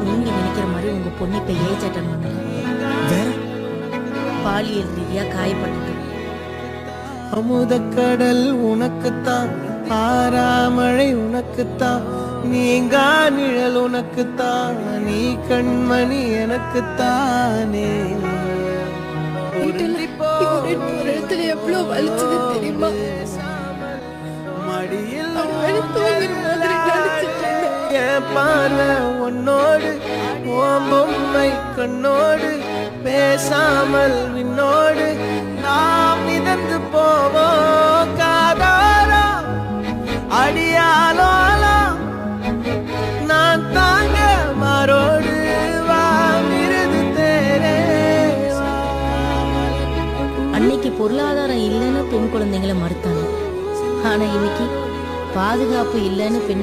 நீங்க நினைக்கிற மாதிரி உங்க பொண்ணு இப்ப ஏஜ் அட்டன் பண்ணல. வேற பாலியல் ரீதியா காயப்பட்டிருக்கு. அமுதக்கடல் உனக்குத்தான், ஆறாமழை உனக்குத்தான், நீங்கா நிழல் உனக்குத்தான், நீ கண்மணி எனக்குத்தானே. எவ்வளவு வலிச்சது தெரியுமா? மடியில் நினைச்சிட்டு என் பார்வை உன்னோடு, உன் பொம்மை கண்ணோடு, பேசாமல் விண்ணோடு நாம் மிதந்து போவோம் காதாரா அடியாலோலா நான் தாங்க மாறோடு வா மிருது தேரே. அன்னைக்கு பொருளாதாரம் இல்லைன்னு பெண் குழந்தைங்களை மறுத்தாங்க. ஆனா இன்னைக்கு பாதுகாப்பு இல்லைன்னு பெண்